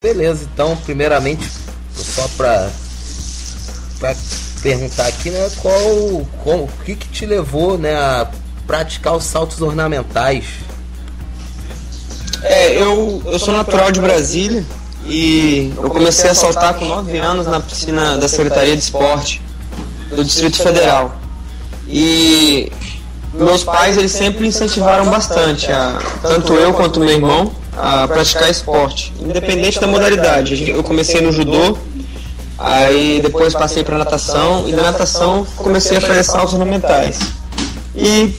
Beleza, então, primeiramente, só pra perguntar aqui, né, o que te levou, né, a praticar os saltos ornamentais? Eu sou natural de Brasília e eu comecei a saltar com 9 anos na piscina da Secretaria de Esporte do Distrito Federal. E meus pais, eles sempre incentivaram bastante, tanto eu quanto meu irmão, a praticar esporte, independente da modalidade. Eu comecei no judô, aí depois passei para natação, e da natação comecei a fazer saltos ornamentais. E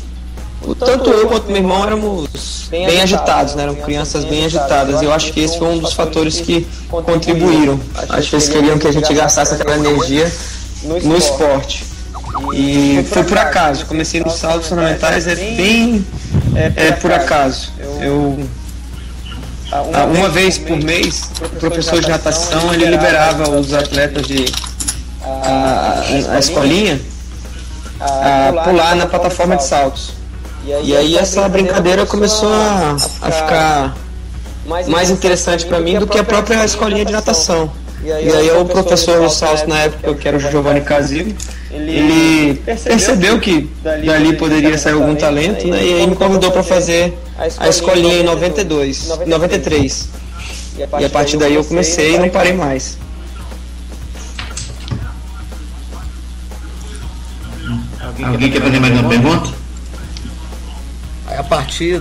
tanto eu quanto meu irmão éramos bem agitados, né? Eram crianças bem agitadas, e eu acho que esse foi um dos fatores que contribuíram. Acho que eles queriam que a gente gastasse aquela energia no esporte. E foi por acaso, comecei nos saltos ornamentais, bem por acaso. Uma vez por mês, o professor de natação, ele liberava os atletas a escolinha a pular na plataforma de saltos. E aí essa brincadeira começou a ficar mais interessante para mim do que a própria escolinha de natação. E aí o professor dos saltos na época, que era o Giovanni Casile, ele percebeu que dali poderia sair algum talento, né? E aí me convidou para fazer a escolinha em 93. E a partir daí eu comecei e não parei mais. Alguém quer fazer mais uma pergunta? A partir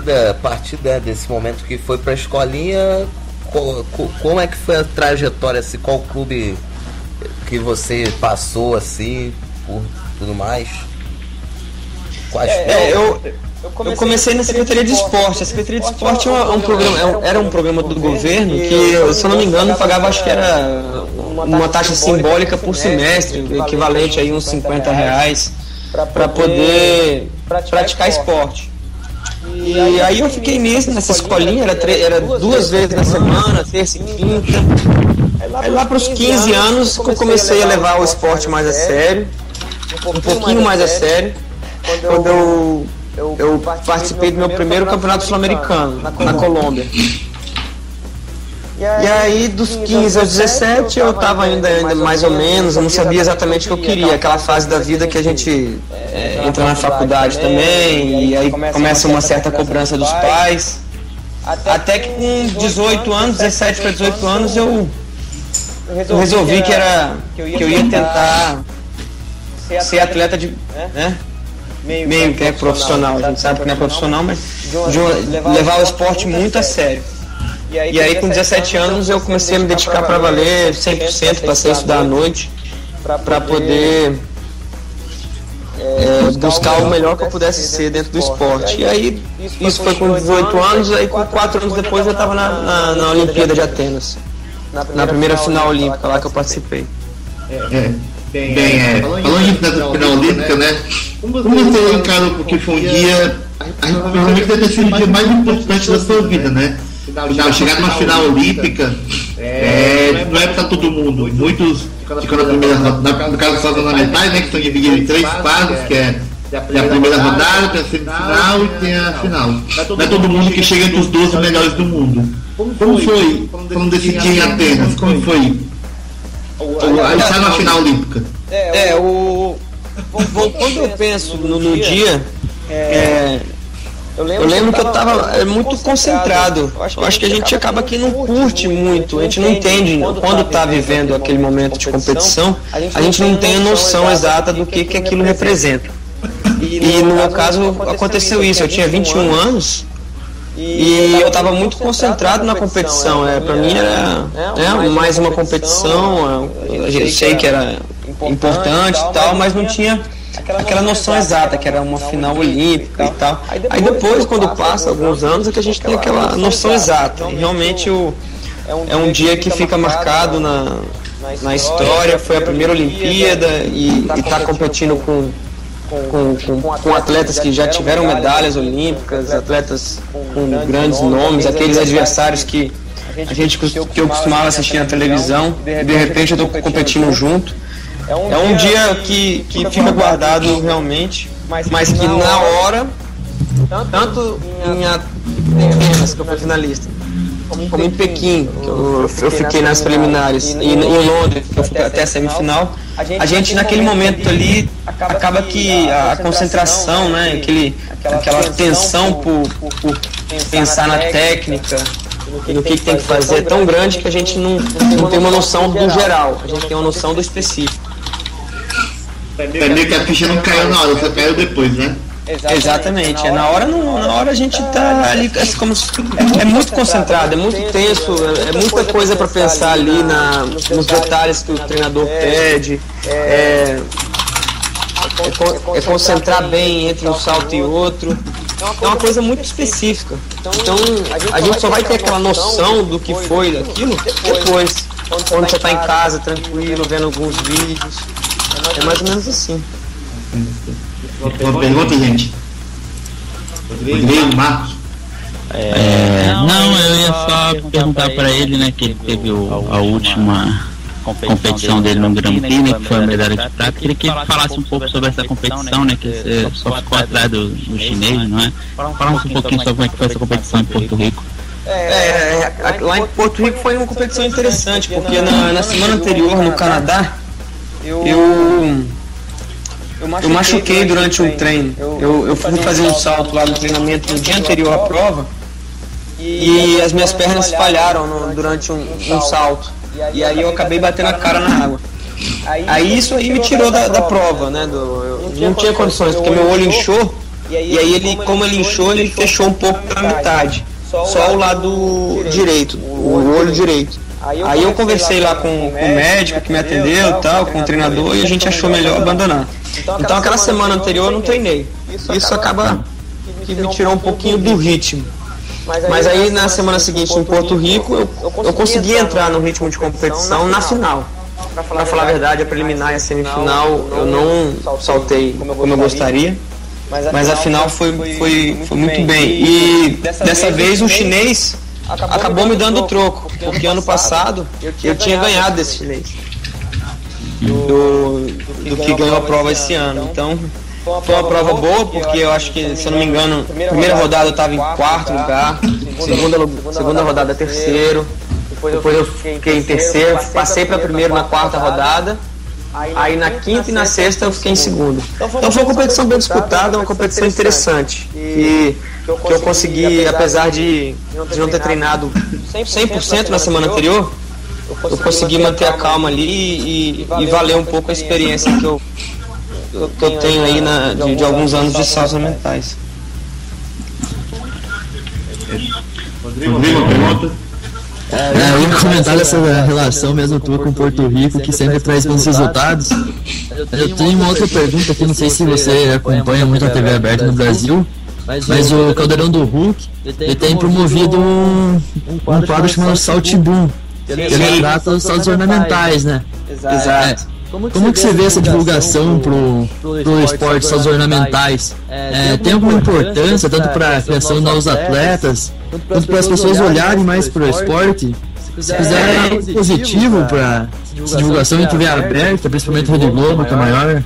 desse momento que foi para a escolinha, como é que foi a trajetória, assim, qual clube que você passou, assim, por tudo mais? Eu comecei na Secretaria de Esporte. A Secretaria de Esporte era um programa do governo que, se eu não me engano, pagava, acho que era uma taxa simbólica por semestre, equivalente a uns R$50, para poder praticar esporte. E aí eu fiquei nessa escolinha, era 2 vezes na semana, terça e quinta. Aí lá para os 15 anos eu comecei a levar o esporte mais a sério, um pouquinho mais a sério, quando eu participei do meu primeiro campeonato sul-americano, na Colômbia. E aí dos 15 aos 17 eu estava ainda mais ou menos, eu não sabia exatamente o que eu queria, aquela fase da vida que a gente entra na faculdade também, e aí começa uma certa cobrança dos pais, até que com 18 anos, 17 para 18 anos, eu resolvi que eu ia tentar ser atleta meio que é profissional, a gente sabe que não é profissional, mas levar o esporte muito a sério. E aí com 17 anos eu comecei a me dedicar para valer 100%, passei a estudar à noite para poder buscar o melhor que eu pudesse ser dentro do esporte. E aí isso foi com 18 anos, aí com 4 anos depois eu estava na Olimpíada de Atenas, na primeira final olímpica lá que eu participei. Falando da final olímpica, né? Como você encarou, porque foi um dia, provavelmente deve ter sido o dia mais importante da sua vida, né? Chegar numa final olímpica não é para todo mundo. Muitos ficam na primeira rodada, no caso dos saltos ornamentais, né, que são divididos em 3 fases, que é a primeira rodada, tem a semifinal e tem a final. Não é todo mundo que chega entre os 12 melhores do mundo. Como foi, falando desse dia em Atenas, como foi estar na final olímpica? Quando eu penso no dia, eu lembro que eu estava muito concentrado. Eu acho que a gente acaba que não curte muito, a gente não entende quando está vivendo aquele momento de competição, a gente não tem a noção exata do que aquilo representa. E no meu caso aconteceu isso, eu tinha 21 anos e eu estava muito concentrado na competição. Para mim era mais uma competição, eu sei que era importante e tal, mas não tinha aquela noção exata, que era uma final olímpica e tal. Aí depois, quando passa alguns anos, é que a gente tem aquela noção exata. E realmente é um dia que fica marcado na história. Foi a primeira Olimpíada e está competindo com atletas que já tiveram medalhas olímpicas, atletas com grandes nomes, aqueles adversários que eu costumava assistir na televisão, de repente eu estou competindo junto. É um dia que fica guardado realmente, mas que na hora, tanto em Atenas, que eu fui finalista, como em Pequim, que eu fiquei nas preliminares, e em Londres, que eu fui até a semifinal, a gente naquele momento ali, acaba que a concentração, né, aquela tensão por pensar na técnica, e no que tem que fazer é tão grande que a gente não tem uma noção do geral, a gente tem uma noção do específico. É meio que a ficha não caiu na hora, só caiu depois, né? Exatamente, na hora a gente tá ali, é muito concentrado, é muito tenso, é muita coisa para pensar ali nos detalhes que o treinador pede, é concentrar bem entre um salto e outro, é uma coisa muito específica, então a gente só vai ter aquela noção do que foi daquilo depois, quando você está em casa, tranquilo, vendo alguns vídeos, é mais ou menos assim. Uma pergunta, gente. Rodrigo, Marcos? Não, eu ia só perguntar para ele, né, que ele teve a última competição dele no Grand Prix, né, que foi a medalha de prata. Queria que ele falasse um pouco sobre essa competição, né, que você só ficou atrás do chinês, não é? Fala um pouquinho sobre como é que foi essa competição em Porto Rico. Lá em Porto Rico foi uma competição interessante, porque na semana anterior, no Canadá, eu machuquei durante um treino. Eu fui fazer um salto lá no treinamento no dia anterior à prova e as minhas pernas falharam durante um salto. E aí eu acabei batendo a cara na água. Aí isso aí me tirou da prova, né? Eu não tinha condições, porque meu olho inchou. E aí como ele inchou, ele fechou um pouco pela metade. Só o lado direito, o olho direito. Aí eu conversei lá com o médico que me atendeu e tal, com o treinador, e a gente achou melhor abandonar. Então aquela semana anterior eu não treinei. Isso acaba que me tirou um pouquinho do ritmo. Mas aí na semana seguinte em Porto Rico eu consegui entrar no ritmo de competição na final. Pra falar a verdade, a preliminar e a semifinal eu não saltei como eu gostaria. Mas a final foi muito bem. E dessa vez o chinês acabou me dando troco, porque ano passado eu tinha ganhado desse chinês. Do que ganhou a prova esse ano. Então foi uma prova boa, porque eu acho que, se eu não me engano, primeira rodada eu estava em 4º lugar, segunda rodada terceiro, depois eu fiquei em terceiro, passei para primeiro na 4ª rodada, aí na 5ª e na 6ª eu fiquei em segundo. Então foi uma competição bem disputada, uma competição interessante, que eu consegui, apesar de não ter treinado 100% na semana anterior, eu consegui manter a calma ali e valer um pouco a experiência que eu tenho aí de alguns anos de saltos mentais. Rodrigo, pergunta? Eu ia comentar essa relação mesmo tua com Porto Rico, que sempre traz bons resultados. Eu tenho uma outra pergunta aqui, não sei se você acompanha muito a TV aberta no Brasil, mas o Caldeirão do Hulk, ele tem promovido um quadro chamado Salt Boom, que ele trata os saltos ornamentais, né? Exato. Como que você vê essa divulgação pro esporte, saltos ornamentais? Tem alguma importância, tanto para a criação de novos atletas, quanto para as pessoas olharem mais para o esporte? Se fizer algo positivo para essa divulgação em TV aberta, principalmente Rede Globo, que é maior?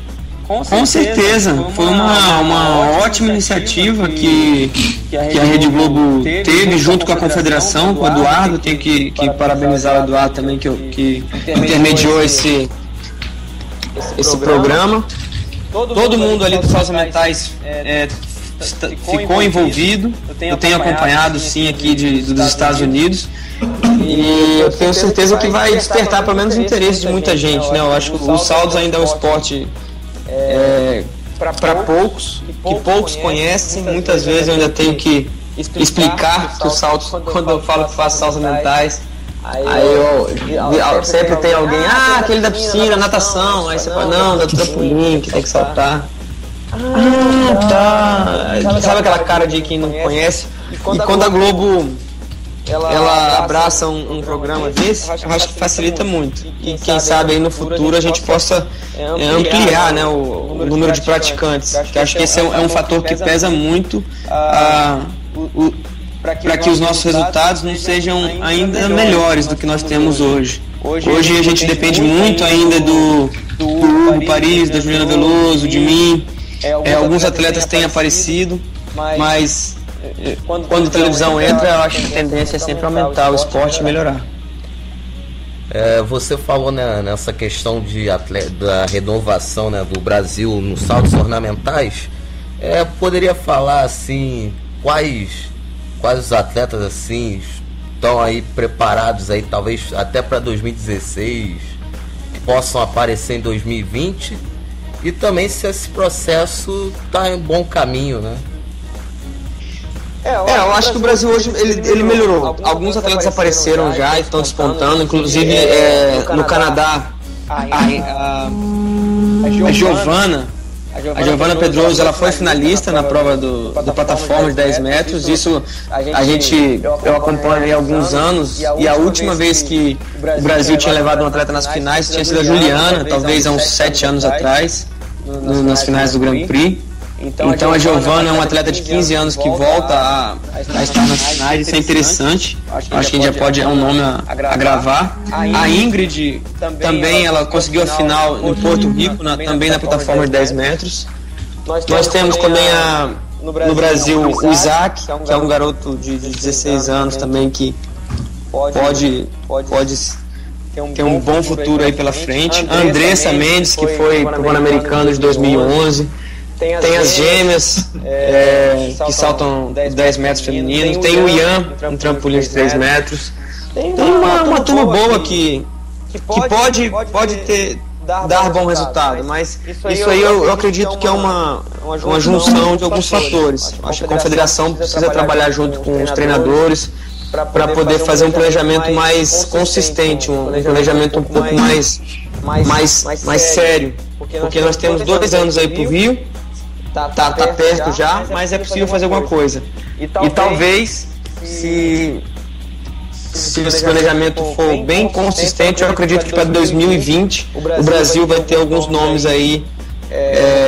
Com certeza, foi uma ótima iniciativa que a Rede Globo teve junto com a Confederação, com o Eduardo. Tenho que parabenizar o Eduardo também, que intermediou esse programa. Todo mundo ali dos saltos mentais ficou envolvido. Eu tenho acompanhado sim aqui dos Estados Unidos, e eu tenho certeza que vai despertar pelo menos o interesse de muita gente, né? Eu acho que os saltos ainda é um esporte para poucos, que poucos conhecem. Muitas vezes eu ainda tenho que explicar que os saltos, quando eu falo que faço saltos mentais, aí eu sempre tem alguém, aquele da piscina, natação, aí você fala, não, da trampolim, que tem que saltar. Tá. Sabe aquela cara de quem não conhece? E quando a Globo ela abraça um programa desse, eu acho que facilita muito. E quem sabe aí no futuro a gente possa ampliar, né, o número de praticantes, que acho que esse é um fator que pesa muito para que os nossos resultados não sejam ainda melhores do que nós temos hoje. Hoje a gente depende muito ainda do Hugo Paris, da Juliana Veloso, de mim. Alguns atletas têm aparecido, mas quando a televisão entra, eu acho que a tendência é sempre aumentar o esporte e melhorar. Você falou, né, nessa questão da renovação, né, do Brasil nos saltos ornamentais. Poderia falar assim, quais os atletas assim estão aí preparados aí, talvez até para 2016, que possam aparecer em 2020, e também se esse processo está em bom caminho, né? Eu acho que o Brasil hoje ele melhorou. Alguns atletas apareceram já e estão despontando, inclusive no Canadá a Giovana Pedroso, ela foi finalista na prova do plataforma de 10 metros. Isso eu acompanho há alguns anos, e a última vez que o Brasil tinha levado um atleta nas finais tinha sido a Juliana, talvez há uns 7 anos atrás, nas finais do Grand Prix. Então a Giovana é uma atleta de 15 anos que volta a estar nas finais. Isso é interessante. Acho que a gente já pode, é um nome a gravar. A Ingrid também, ela conseguiu a final em Porto Rico, também na plataforma de 10 metros. Nós temos também no Brasil o Isaac, que é um garoto de 16 anos também, que pode ter um bom futuro aí pela frente. A Andressa Mendes, que foi pro Pan-Americano de 2011. Tem as gêmeas que saltam 10 metros femininos. Tem o Ian, um trampolim de 3 metros. Tem uma turma boa que pode dar bom resultado, mas isso aí eu acredito que é uma junção de alguns fatores. Acho que a confederação precisa trabalhar junto com os treinadores para poder fazer um planejamento mais consistente, um planejamento um pouco mais sério, porque nós temos 2 anos aí pro Rio. Tá perto já, mas é possível fazer alguma coisa. E talvez, se esse planejamento for bem consistente, eu acredito que para 2020 o Brasil vai ter alguns nomes aí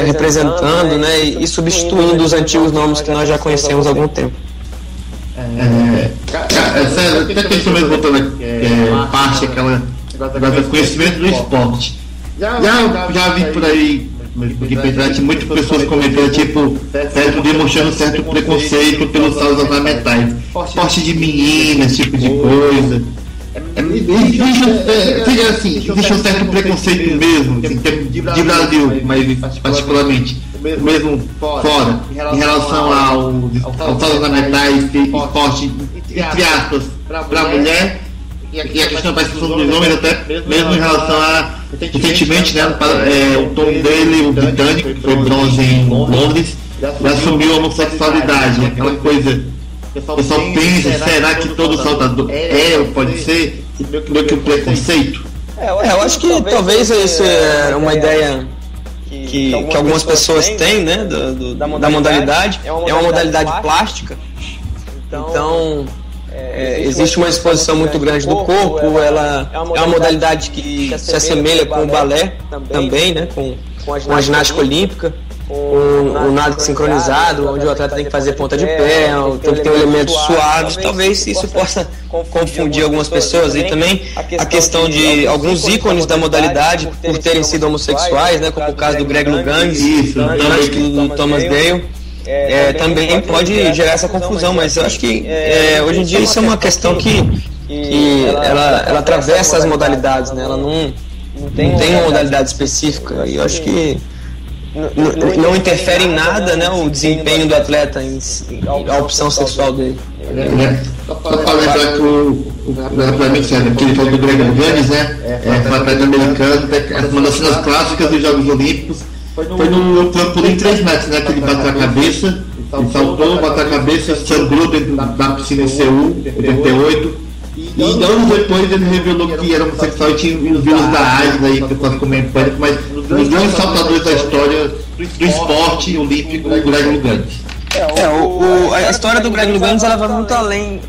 representando, né, e substituindo os antigos nomes que nós já conhecemos há algum tempo. Essa questão mesmo, voltando parte, aquela conhecimento do esporte. Já vi por aí, porque muitas pessoas comentando, demonstrando certo preconceito pelos saltos ornamentais, esporte de meninas, esse tipo de coisa. Existe um certo preconceito mesmo, de Brasil, mas particularmente, mesmo fora, em relação aos saltos ornamentais, esporte, entre aspas, para a mulher. E a questão da participação dos homens, até mesmo em relação a, recentemente, né, o Tom dele, o britânico, que foi bronze em Londres, já assumiu a homossexualidade, aquela coisa, o pessoal pensa, será que todo saltador ou pode ser, meio que um preconceito? Eu acho que talvez essa é uma ideia que algumas pessoas têm, né, da modalidade. É uma modalidade plástica, então existe uma exposição muito grande do corpo. Ela é uma modalidade que se assemelha com o balé também, né, com a ginástica olímpica, com o nado sincronizado, onde o atleta tem que fazer ponta de pé, tem que ter elementos suaves. Talvez isso possa confundir algumas pessoas. E também a questão de alguns ícones da modalidade por terem sido homossexuais, né, como o caso do Greg Louganis, do Thomas Dale. Também pode gerar essa confusão, mas eu acho que hoje em dia isso é uma questão que ela atravessa as modalidades, né? Ela não tem uma modalidade específica, e eu acho que não interfere em nada, né, o desempenho do atleta, a opção sexual dele. Só para lembrar que ele falou do Greg Louganis, né? Um atleta americano, uma das cenas clássicas dos Jogos Olímpicos. Foi no trampolim 3 metros, né? Que ele bateu a cabeça, ele saltou, bateu a cabeça, sangrou dentro da piscina em Seul, 88. E anos depois ele revelou que era homossexual e tinha o vírus da AIDS, aí que pessoas comentando, mas os grandes saltadores da história do esporte olímpico, o Greg Louganis. A história do Greg Louganis, ela vai muito além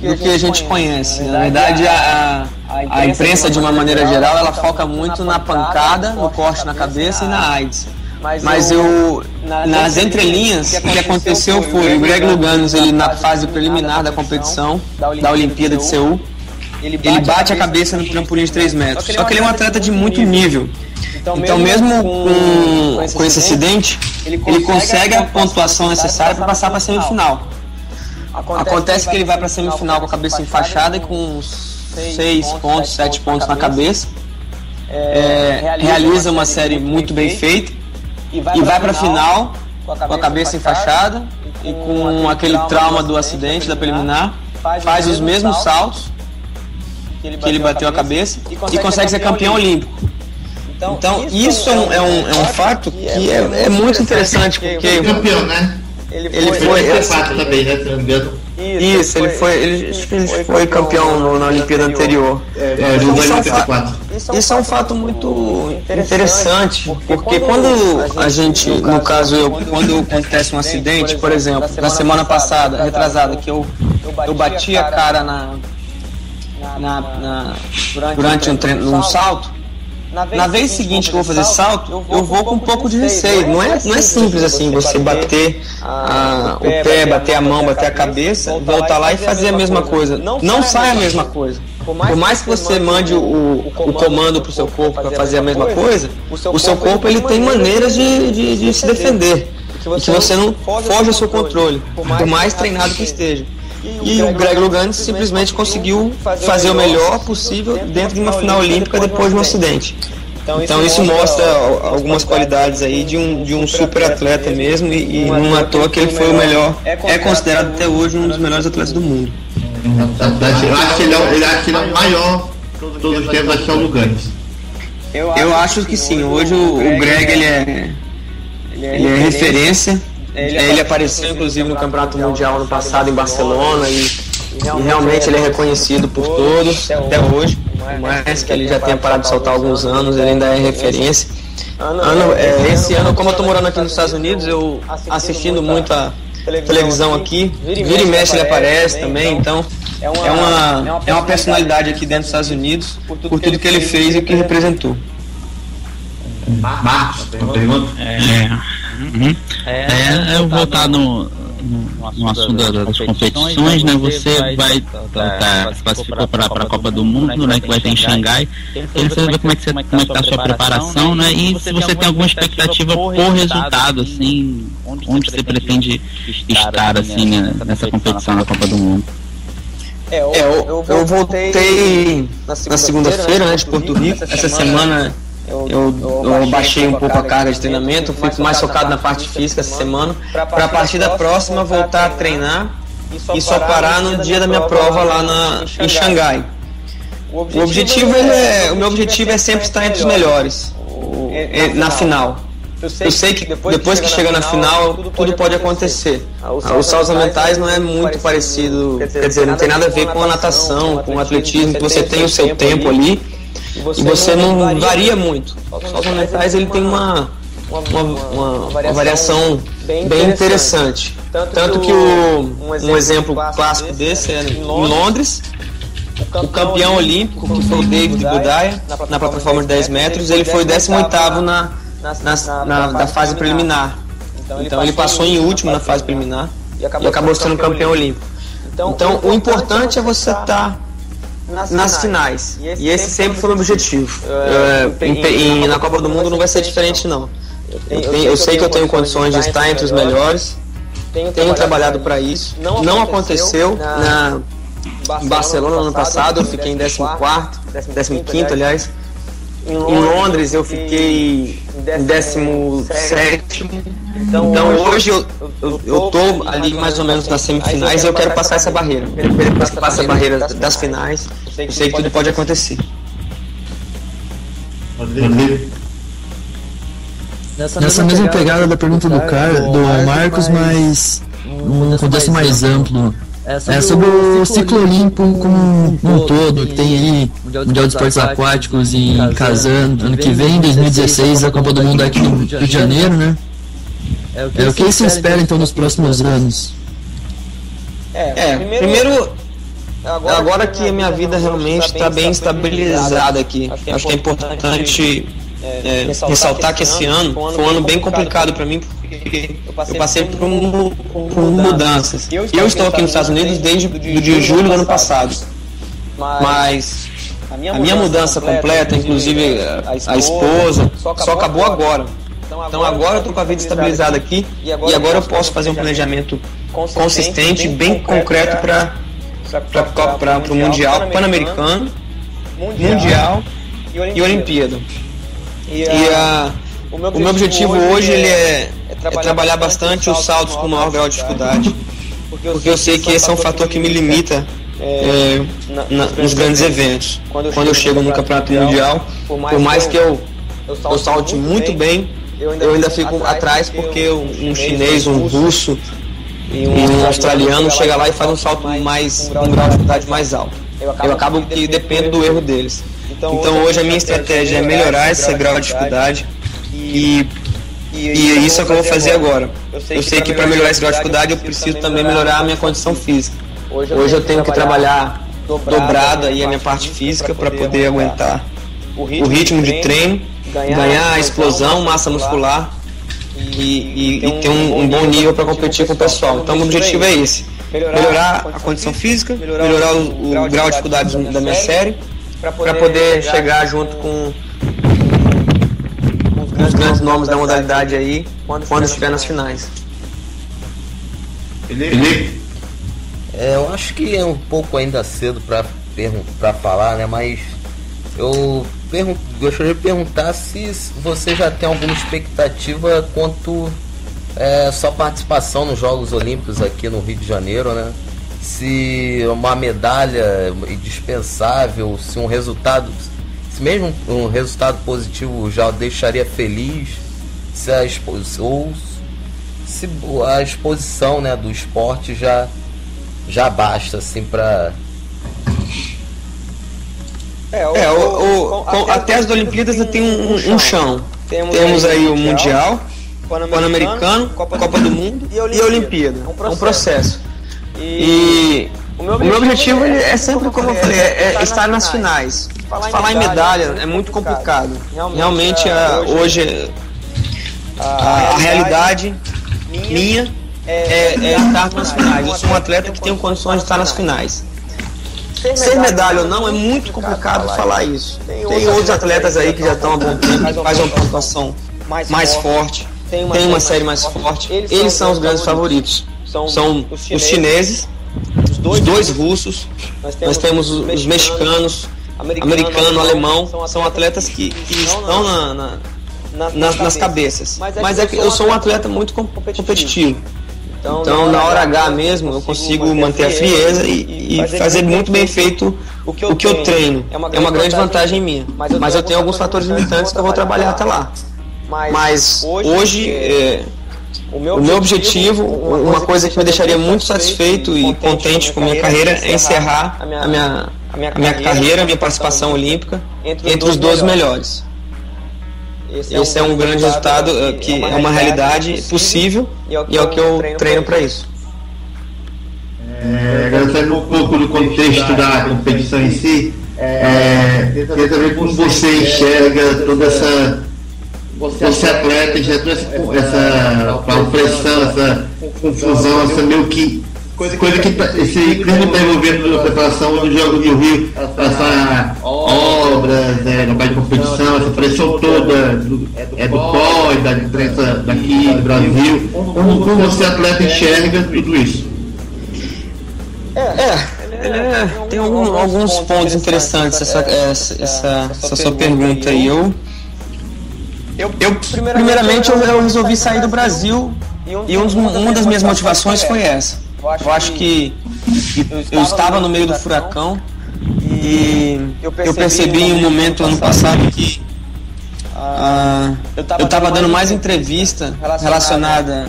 do que a gente conhece. Na verdade, a imprensa, de uma maneira geral, ela foca muito na pancada, no corte na cabeça e na AIDS. Mas nas entrelinhas, o que aconteceu foi o Greg Louganis, ele na fase preliminar da competição da Olimpíada de Seul, ele bate a cabeça no trampolim de 3 metros. Só que ele é um atleta de muito nível. Então mesmo com esse acidente, ele consegue a pontuação necessária para passar para a semifinal. Acontece que ele vai para a semifinal com a cabeça enfaixada e com 6 pontos, 7 pontos na cabeça. Realiza uma série muito bem feita e vai para a final com a cabeça enfaixada e com aquele trauma do acidente da preliminar. Faz os mesmos saltos que ele bateu a cabeça e consegue ser campeão olímpico. Então isso é um fato que é muito interessante, porque campeão, né? Ele foi fato também, né? Se não me engano. Isso, ele foi campeão na Olimpíada anterior. Isso é um fato muito interessante, porque quando a gente, no caso quando acontece um acidente, por exemplo, na semana passada, retrasada, que eu bati a cara durante um salto. Na vez seguinte que eu vou fazer salto, eu vou com um pouco de receio. Não é simples assim você bater o pé, bater a mão, bater a cabeça, voltar lá e fazer a mesma coisa. Não sai a mesma coisa. Por mais que você mande o comando para o seu corpo para fazer a mesma coisa, o seu corpo ele tem maneiras de se defender. E que você não foge ao seu controle, por mais treinado que esteja. E o Greg Louganis simplesmente conseguiu fazer o melhor possível dentro de uma final olímpica depois de um acidente. Então isso mostra algumas qualidades aí de um super atleta mesmo, e não à toa que ele foi o melhor, é considerado até hoje um dos melhores atletas do mundo. Eu acho que ele é o maior de todos os tempos, acho que é o Louganis. Eu acho que sim, hoje o Greg ele é referência. Ele apareceu inclusive no Campeonato Mundial ano passado em Barcelona e realmente ele é reconhecido por todos até hoje, por mais que ele já tenha parado de saltar há alguns anos, ele ainda é referência. Esse ano, como eu estou morando aqui nos Estados Unidos, eu assistindo muito a televisão aqui, vira e mexe ele aparece também, então é uma personalidade aqui dentro dos Estados Unidos por tudo que ele fez e o que representou. Marcos, uma pergunta? Eu vou voltar no assunto das competições, né? Você se classificou para a Copa do Mundo, né? Que vai ter em Xangai. Queria saber como é que está a sua preparação, né? E se você tem alguma expectativa por resultado, assim, onde você pretende estar, assim, né, nessa competição na Copa do Mundo? Eu voltei na segunda-feira, né, de Porto Rico. Essa semana eu baixei um pouco a carga de treinamento, fui mais focado na parte física essa semana, para a partir da próxima voltar a treinar e só parar no dia da minha prova lá em Xangai. O meu objetivo é sempre estar entre os melhores na final. Eu sei que depois que chega na final, tudo pode acontecer. Os saltos mentais não é muito parecido, quer dizer, não tem nada a ver com a natação, com o atletismo, que você tem o seu tempo ali. E você não varia muito. Os saltos mentais ele tem uma variação bem interessante. Tanto que um exemplo clássico desse é em Londres, o campeão olímpico, que foi o David Budaya, na plataforma de 10 metros, ele foi o 18º na fase preliminar. Então ele passou em último na fase preliminar e acabou sendo campeão olímpico. Então o importante é você estar nas finais, e esse sempre foi o objetivo. Na Copa do Mundo não vai ser diferente não. Eu sei que eu tenho condições de estar entre os melhores, tenho trabalhado para isso. Não aconteceu na Barcelona no ano passado, eu fiquei em 14º, 15º aliás. Em Londres eu fiquei em 17º. Então hoje eu tô ali mais ou menos nas semifinais e eu quero passar essa barreira. Depois que passa a barreira das finais, eu sei que tudo pode acontecer. Nessa mesma pegada da pergunta do Marcos, mas num contexto mais amplo, sobre o ciclo olímpico como um todo, que tem aí Mundial de Esportes Aquáticos em Kazan, ano que vem, 2016, a Copa do Mundo aqui no Rio de Janeiro, né? O que se espera então nos próximos anos? Primeiro, agora que a minha vida realmente está bem estabilizada aqui, acho que é importante ressaltar que esse ano foi um ano bem complicado para mim, porque eu passei por mudanças. Eu estou aqui nos Estados Unidos desde de julho do ano passado, mas a minha mudança completa, inclusive a esposa, só acabou agora. Então agora eu estou com a vida estabilizada aqui e agora eu posso fazer um planejamento consistente, bem concreto para o Mundial, Pan-Americano, Mundial e Olimpíada. O meu objetivo hoje ele é trabalhar bastante os saltos com maior grau de dificuldade, porque eu sei que esse é um fator que me limita nos grandes eventos. Quando eu chego no campeonato mundial, por mais que eu salte muito bem, eu ainda fico atrás porque um chinês, um russo e um australiano chega lá e faz um salto um grau de dificuldade mais alto. Eu acabo que dependo do erro deles. Então hoje a minha estratégia é melhorar esse grau de dificuldade e isso é o que eu vou fazer agora. Eu sei que para melhorar esse grau de dificuldade eu preciso também melhorar a minha condição física. Hoje eu tenho que trabalhar dobrado aí a minha parte física para poder aguentar o ritmo de treino, ganhar explosão, massa muscular e ter um bom nível para competir com o pessoal. Então o objetivo é esse: melhorar a condição física, melhorar o grau de dificuldade da minha série para poder chegar junto com os grandes nomes da modalidade aí quando estiver nas finais. Felipe? Eu acho que é um pouco ainda cedo para falar, né? Mas eu gostaria de perguntar se você já tem alguma expectativa quanto sua participação nos Jogos Olímpicos aqui no Rio de Janeiro, né? Se uma medalha é indispensável, se mesmo um resultado positivo já deixaria feliz, se a exposição, né, do esporte já basta assim para até as Olimpíadas tem um chão. Temos aí o Mundial, Pan-Americano, Copa do Mundo e a Olimpíada. É um processo. E o meu objetivo é sempre, como eu falei, é estar nas finais. Falar em medalha é muito complicado. Realmente hoje a realidade minha é estar nas finais. Eu sou um atleta que tem condições de estar nas finais. Ser medalha ou não é muito complicado falar isso. Tem outros atletas aí que já estão há bom tempo, que fazem uma pontuação mais forte, tem uma série mais forte. Eles são os grandes favoritos. São os chineses, os dois russos, nós temos os mexicanos, americano, alemão. São atletas que estão nas cabeças. Mas é que eu sou um atleta muito competitivo. Então, na hora H mesmo, eu consigo manter a frieza e fazer muito bem feito o que eu treino. É uma grande vantagem minha. Mas eu tenho alguns fatores limitantes que eu vou trabalhar até lá. Mas hoje, o meu objetivo, uma coisa que me deixaria muito satisfeito e contente com a minha carreira é encerrar a minha carreira, a minha participação olímpica entre os 12 melhores. Esse é um grande resultado, que é uma realidade possível e é o que eu treino para isso. Agora saindo um pouco do contexto da competição em si, tenta ver como você enxerga toda essa... Você atleta já toda essa pressão, essa confusão, essa meio que coisa que esse clima está envolvendo na preparação dos Jogos do Rio, essa obras, na parte de competição, essa pressão toda do pós, da imprensa daqui do Brasil. Como você atleta enxerga tudo isso? Tem alguns pontos interessantes essa sua pergunta aí. Primeiramente eu resolvi sair do Brasil e uma das minhas motivações foi essa. Eu acho que eu estava no meio do furacão e eu percebi em um momento ano passado que eu estava dando mais entrevista relacionada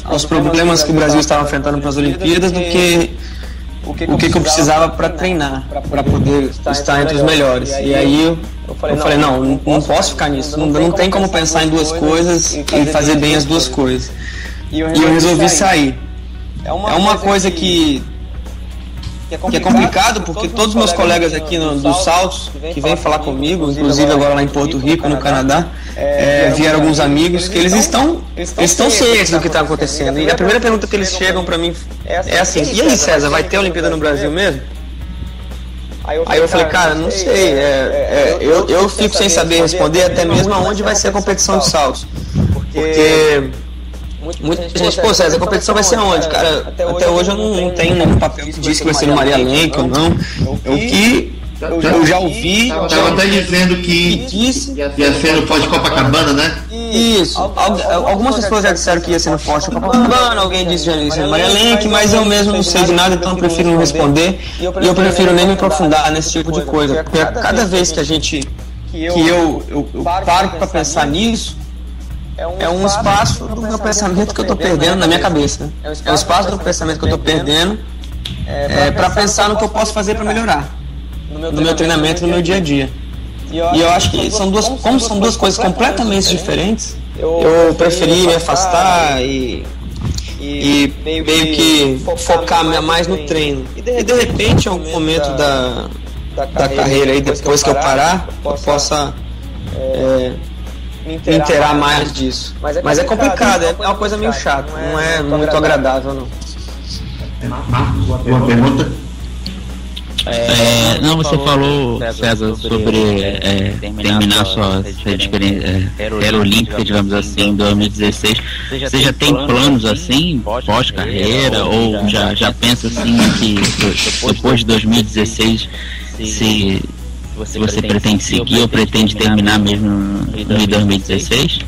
aos problemas que o Brasil estava enfrentando para as Olimpíadas do que o que eu precisava para treinar, para poder estar entre os melhores. E aí eu falei, não posso ficar nisso, não tem como pensar em duas coisas e fazer bem as duas coisas. E eu resolvi sair. É uma coisa que é complicado, porque todos os meus colegas aqui dos saltos que vêm falar comigo, inclusive agora lá em Porto Rico, no Canadá, vieram alguns amigos que eles estão cientes do que está acontecendo. E a primeira pergunta que eles chegam para mim é assim: e aí, César, vai ter Olimpíada no Brasil mesmo? Aí eu falei, cara, não sei, eu fico sem saber responder até mesmo aonde vai ser a competição de saltos, Porque muita gente, pô, César, a competição vai ser aonde? Cara, até hoje eu não tenho nenhum papel que diz que vai ser no Maria Lenk ou não. O que eu já ouvi. Estava até dizendo que ia ser no Forte Copacabana, né? Isso. Algumas pessoas já disseram que ia ser no Forte Copacabana, alguém disse que ia ser no Maria Lenk, mas eu mesmo não sei de nada, então eu prefiro não responder. E eu prefiro nem me aprofundar nesse tipo de coisa. Porque cada vez que eu paro para pensar nisso, é um espaço do meu pensamento que eu estou perdendo na minha cabeça. Né? É um espaço do pensamento que eu estou perdendo para pensar no que eu posso fazer para melhorar no meu treinamento, no meu dia a dia. E eu acho que são duas coisas completamente diferentes, eu preferi me afastar e meio que focar mais no treino. E de repente, em algum momento da carreira, aí, depois que eu parar, eu possa me inteirar mais disso. Mas é complicado, é uma coisa meio chata, não é muito agradável, não. Marcos, uma pergunta? Não, você falou, César, sobre terminar sua experiência olímpica, digamos assim, em 2016. Você já tem planos assim, pós-carreira, ou já pensa assim que depois de 2016 se você pretende seguir ou pretende terminar mesmo em 2016?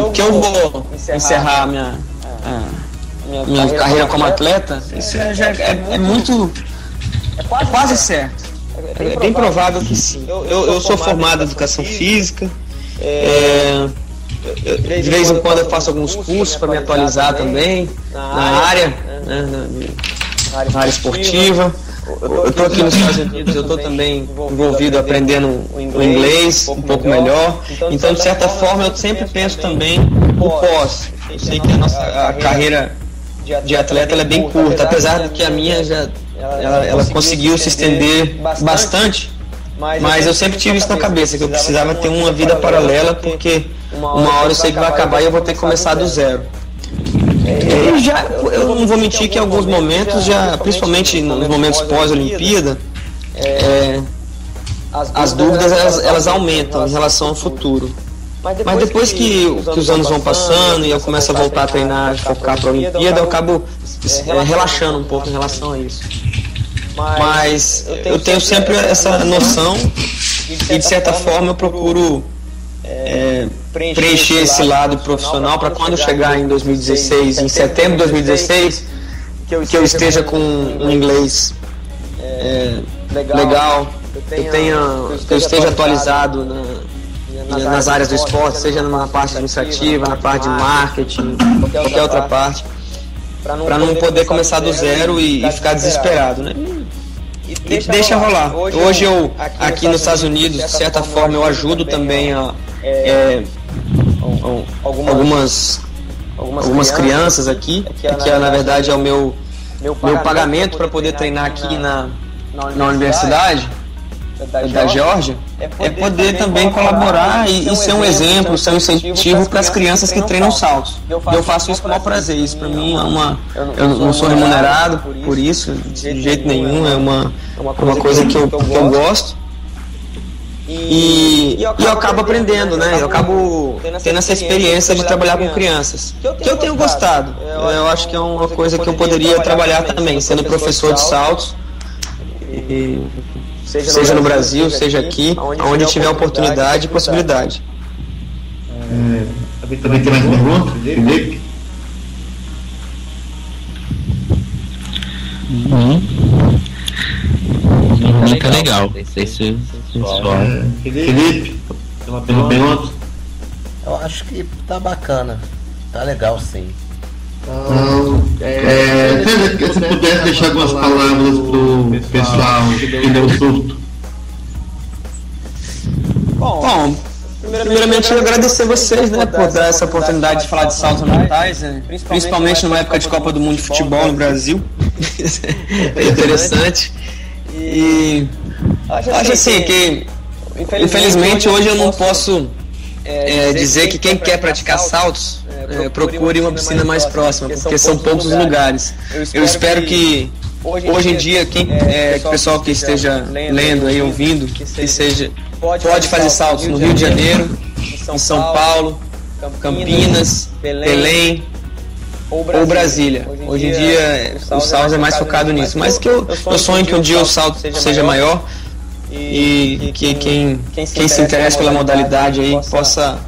O que eu vou encerrar a minha carreira como atleta, isso já é muito, é quase certo. É bem provável que sim. Eu sou formado em educação física, de vez em quando eu faço alguns cursos para me atualizar também na área, na área esportiva. Eu estou aqui nos Estados Unidos, eu estou também envolvido aprendendo o inglês um pouco melhor. Então, de certa forma, eu sempre penso também o pós. Eu sei que a carreira de atleta ela é bem curta, apesar de que a minha ela conseguiu se estender bastante, mas eu sempre tive isso na cabeça, que eu precisava ter uma vida paralela, porque uma hora eu sei que vai acabar e eu vou ter que começar do zero. Eu não vou mentir que em alguns momentos, principalmente nos momentos pós-Olimpíada, as dúvidas elas aumentam em relação ao futuro. Mas depois que os anos vão passando e eu começo a voltar a treinar, focar para a Olimpíada, eu acabo relaxando um pouco em relação a isso. Mas eu tenho sempre essa noção e, de certa forma, eu procuro preencher esse lado profissional para quando chegar em 2016, em setembro de 2016, que eu esteja com um inglês legal, que eu esteja atualizado nas áreas do esporte, seja na parte administrativa, na parte de marketing, qualquer outra parte, para não poder começar do zero e ficar desesperado, né? E deixa rolar. Hoje eu, aqui nos Estados Unidos, de certa forma, eu ajudo também algumas crianças aqui, que na verdade é o meu pagamento para poder treinar aqui na universidade da Geórgia, é poder também colaborar e ser um exemplo, ser um incentivo para as crianças que treinam saltos. Eu faço isso com o maior prazer. Isso para mim eu não sou remunerado por isso de jeito nenhum, é uma coisa que eu gosto. E eu acabo aprendendo, né? Eu acabo tendo essa experiência de trabalhar com crianças, que eu tenho gostado. Eu acho que é uma coisa que eu poderia trabalhar também, sendo professor de saltos, seja no Brasil, seja aqui, onde tiver oportunidade e possibilidade. Também tem mais pergunta, Felipe? Muito legal. Felipe, tem uma pergunta? Eu acho que tá bacana, tá legal sim. Se puder deixar algumas palavras pro pessoal que deu surto. Bom, primeiramente eu agradecer vocês, né, por dar essa oportunidade de falar de saltos ornamentais, né, principalmente numa época de Copa do Mundo de Futebol no Brasil. É interessante. E acho assim que, infelizmente, hoje eu não posso dizer que quem quer praticar saltos procure uma piscina mais próxima, porque são poucos os lugares. Eu espero que hoje em dia que o pessoal que esteja lendo aí, ouvindo, que pode fazer saltos no Rio de Janeiro, em São Paulo, Campinas, Belém ou Brasília. Hoje em dia o Saus é mais focado nisso, mas que eu sonho que um dia o salto seja maior e que quem se interessa pela modalidade aí possa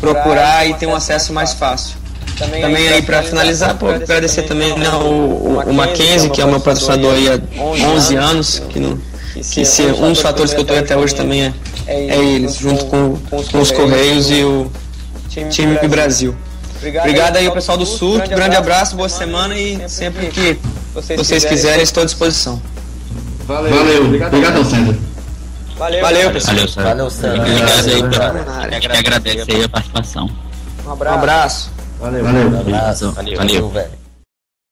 procurar e ter um acesso mais fácil. Também aí para finalizar, agradecer também o Mackenzie, que é o meu patrocinador aí há 11 anos, que um dos fatores que eu estou até hoje também é eles, junto com os Correios e o time Brasil. Obrigado aí ao pessoal do Sul, grande abraço, boa semana e sempre que vocês quiserem estou à disposição. Valeu. Obrigado, César. Valeu, pessoal. Valeu, Sandro. Obrigado aí, agradece aí a participação. Um abraço. Valeu. Abraço. Valeu, velho.